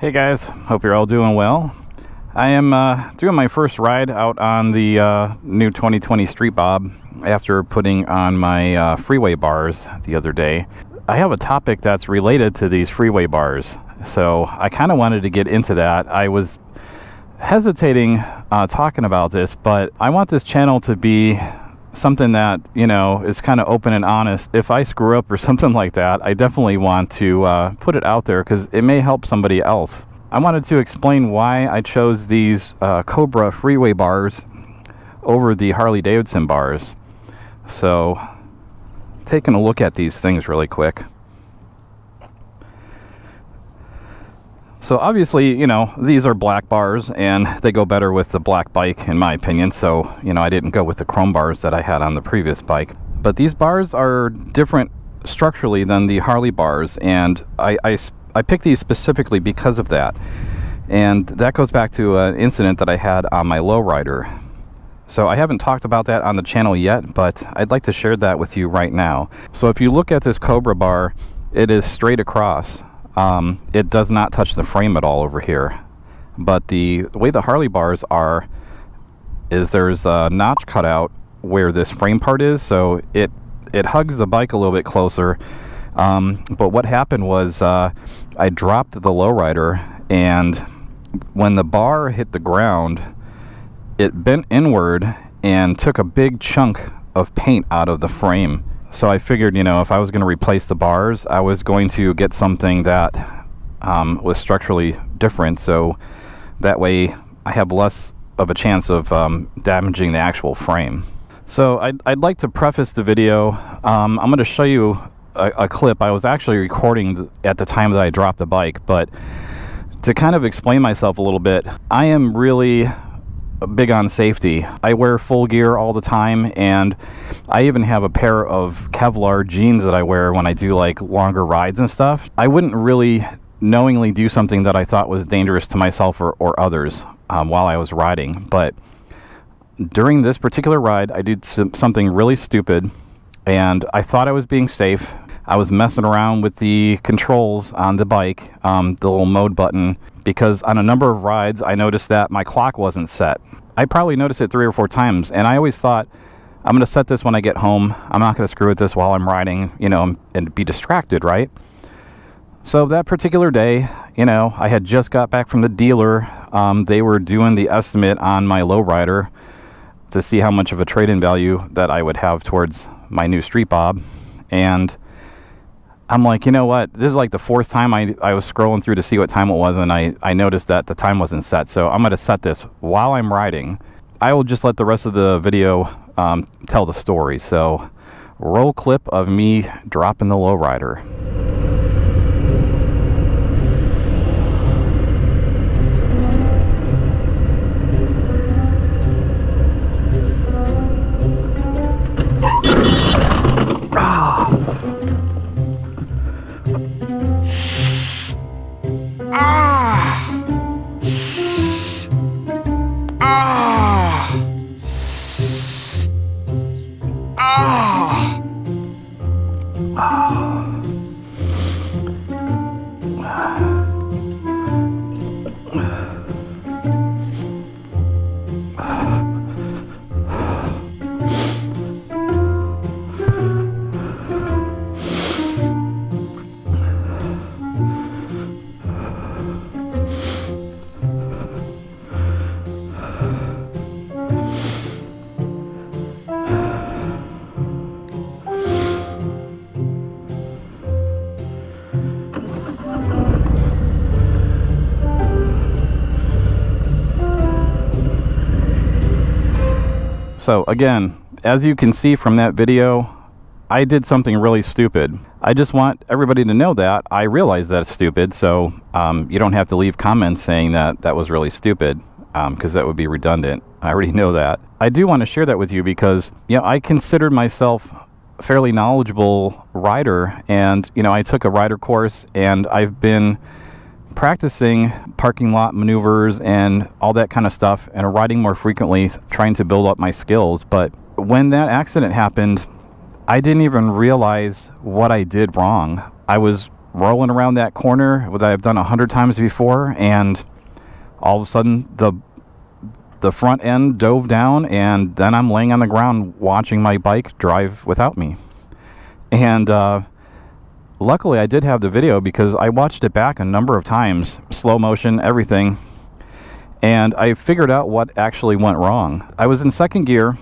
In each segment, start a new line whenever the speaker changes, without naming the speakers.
Hey guys, hope you're all doing well. I am doing my first ride out on the new 2020 Street Bob after putting on my freeway bars the other day. I have a topic that's related to these freeway bars, so I kind of wanted to get into that. I was hesitating talking about this, but I want this channel to be something that, you know, is kind of open and honest. If I screw up or something like that, I definitely want to put it out there because it may help somebody else. I wanted to explain why I chose these Cobra Freeway bars over the Harley-Davidson bars. So, taking a look at these things really quick. So obviously, you know, these are black bars and they go better with the black bike in my opinion. So, you know, I didn't go with the chrome bars that I had on the previous bike. But these bars are different structurally than the Harley bars, and I picked these specifically because of that. And that goes back to an incident that I had on my lowrider. So I haven't talked about that on the channel yet, but I'd like to share that with you right now. So if you look at this Cobra bar, it is straight across. It does not touch the frame at all over here. But the way the Harley bars are is there's a notch cut out where this frame part is, so it hugs the bike a little bit closer. But what happened was I dropped the lowrider, and when the bar hit the ground, it bent inward and took a big chunk of paint out of the frame. So I figured, you know, if I was going to replace the bars, I was going to get something that was structurally different, so that way I have less of a chance of damaging the actual frame. So I'd like to preface the video. I'm going to show you a clip. I was actually recording at the time that I dropped the bike, but to kind of explain myself a little bit, I am really big on safety. I wear full gear all the time, and I even have a pair of Kevlar jeans that I wear when I do like longer rides and stuff. I wouldn't really knowingly do something that I thought was dangerous to myself or others while I was riding, but during this particular ride I did something really stupid, and I thought I was being safe. I was messing around with the controls on the bike, the little mode button, because on a number of rides I noticed that my clock wasn't set. I probably noticed it 3 or 4 times, and I always thought, I'm going to set this when I get home. I'm not going to screw with this while I'm riding, you know, and be distracted, right? So that particular day, you know, I had just got back from the dealer. They were doing the estimate on my lowrider to see how much of a trade-in value that I would have towards my new Street Bob, and I'm like, you know what, this is like the 4th time I was scrolling through to see what time it was, and I noticed that the time wasn't set, so I'm going to set this while I'm riding. I will just let the rest of the video tell the story. So roll clip of me dropping the lowrider. So again, as you can see from that video, I did something really stupid. I just want everybody to know that I realize that's stupid, so you don't have to leave comments saying that that was really stupid, because that would be redundant. I already know that. I do want to share that with you because, you know, I considered myself a fairly knowledgeable rider, and, you know, I took a rider course, and I've been practicing parking lot maneuvers and all that kind of stuff, and riding more frequently, trying to build up my skills. But when that accident happened, I didn't even realize what I did wrong. I was rolling around that corner that I've done 100 times before, and all of a sudden the front end dove down, and then I'm laying on the ground watching my bike drive without me. And luckily I did have the video, because I watched it back a number of times, slow motion, everything, and I figured out what actually went wrong. I was in second gear,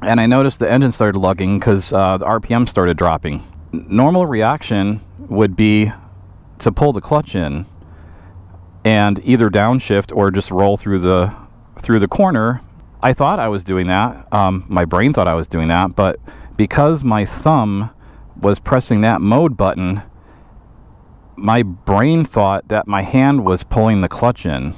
and I noticed the engine started lugging because the RPM started dropping. Normal reaction would be to pull the clutch in and either downshift or just roll through the corner. I thought I was doing that. My brain thought I was doing that, but because my thumb was pressing that mode button, my brain thought that my hand was pulling the clutch in.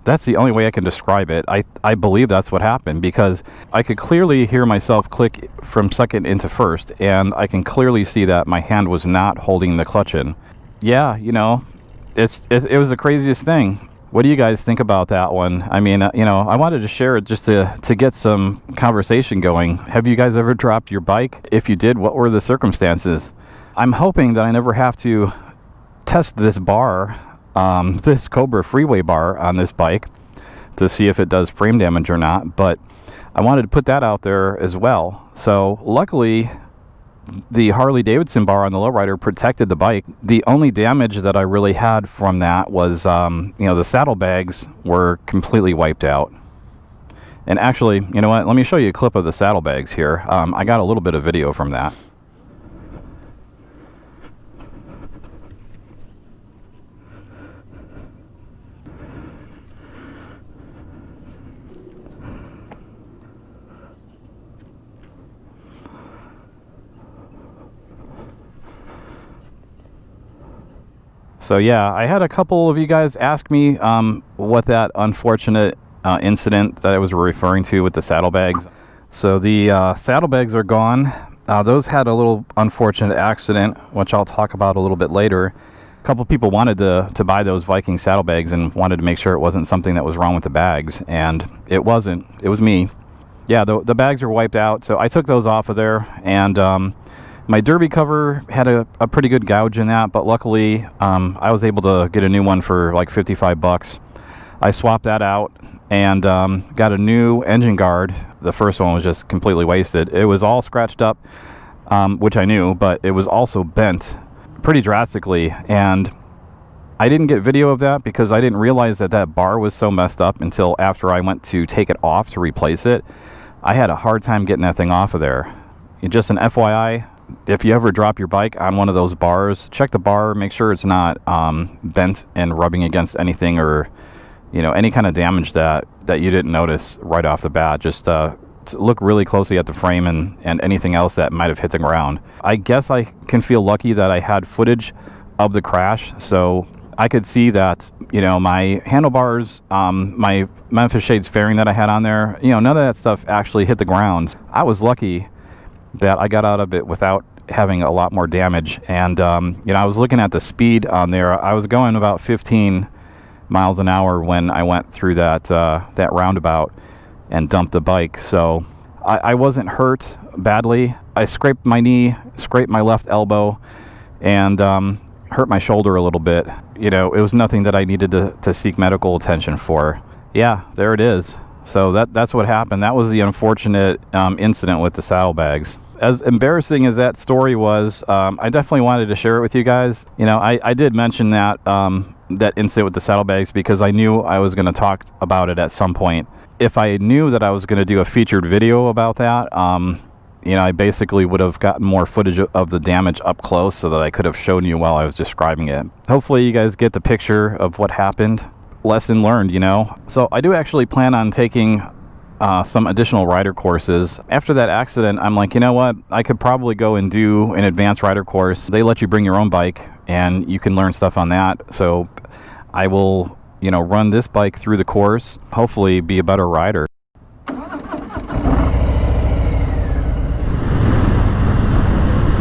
That's the only way I can describe it. I believe that's what happened, because I could clearly hear myself click from second into first, and I can clearly see that my hand was not holding the clutch in. Yeah, you know, it was the craziest thing. What do you guys think about that one? I mean, you know, I wanted to share it just to get some conversation going. Have you guys ever dropped your bike? If you did, what were the circumstances? I'm hoping that I never have to test this bar, this Cobra Freeway Bar on this bike, to see if it does frame damage or not, but I wanted to put that out there as well. So luckily, the Harley-Davidson bar on the lowrider protected the bike. The only damage that I really had from that was, you know, the saddlebags were completely wiped out. And actually, you know what? Let me show you a clip of the saddlebags here. I got a little bit of video from that. So yeah, I had a couple of you guys ask me what that unfortunate incident that I was referring to with the saddlebags. So the saddlebags are gone. Those had a little unfortunate accident, which I'll talk about a little bit later. A couple people wanted to buy those Viking saddlebags and wanted to make sure it wasn't something that was wrong with the bags, and it wasn't. It was me. Yeah, the bags were wiped out, so I took those off of there, and my derby cover had a pretty good gouge in that, but luckily I was able to get a new one for like 55 bucks. I swapped that out and got a new engine guard. The first one was just completely wasted. It was all scratched up, which I knew, but it was also bent pretty drastically, and I didn't get video of that because I didn't realize that that bar was so messed up until after I went to take it off to replace it. I had a hard time getting that thing off of there. Just an FYI, if you ever drop your bike on one of those bars, check the bar, make sure it's not bent and rubbing against anything, or you know, any kind of damage that you didn't notice right off the bat. Just look really closely at the frame and anything else that might have hit the ground. I guess I can feel lucky that I had footage of the crash, so I could see that, you know, my handlebars, my Memphis Shades fairing that I had on there, you know, none of that stuff actually hit the ground. I was lucky that I got out of it without having a lot more damage. And you know, I was looking at the speed on there. I was going about 15 miles an hour when I went through that roundabout and dumped the bike. So I wasn't hurt badly. I scraped my knee, scraped my left elbow, and hurt my shoulder a little bit. You know, it was nothing that I needed to seek medical attention for. Yeah, there it is. So that's what happened. That was the unfortunate incident with the saddlebags. As embarrassing as that story was, I definitely wanted to share it with you guys. You know, I did mention that that incident with the saddlebags because I knew I was going to talk about it at some point. If I knew that I was going to do a featured video about that, you know, I basically would have gotten more footage of the damage up close so that I could have shown you while I was describing it. Hopefully you guys get the picture of what happened. Lesson learned, you know. So I do actually plan on taking some additional rider courses. After that accident, I'm like, you know what, I could probably go and do an advanced rider course. They let you bring your own bike and you can learn stuff on that. So I will, you know, run this bike through the course, hopefully be a better rider.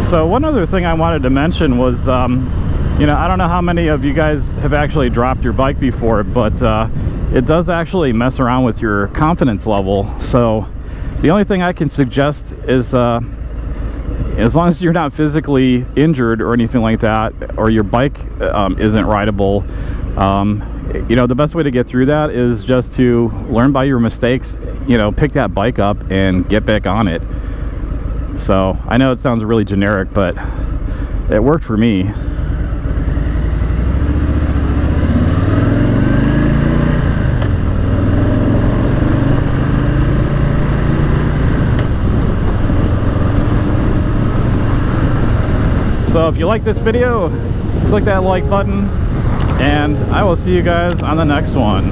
So one other thing I wanted to mention was, you know, I don't know how many of you guys have actually dropped your bike before, but it does actually mess around with your confidence level. So the only thing I can suggest is, as long as you're not physically injured or anything like that, or your bike isn't rideable, you know, the best way to get through that is just to learn by your mistakes, you know, pick that bike up and get back on it. So I know it sounds really generic, but it worked for me. So if you like this video, click that like button, and I will see you guys on the next one.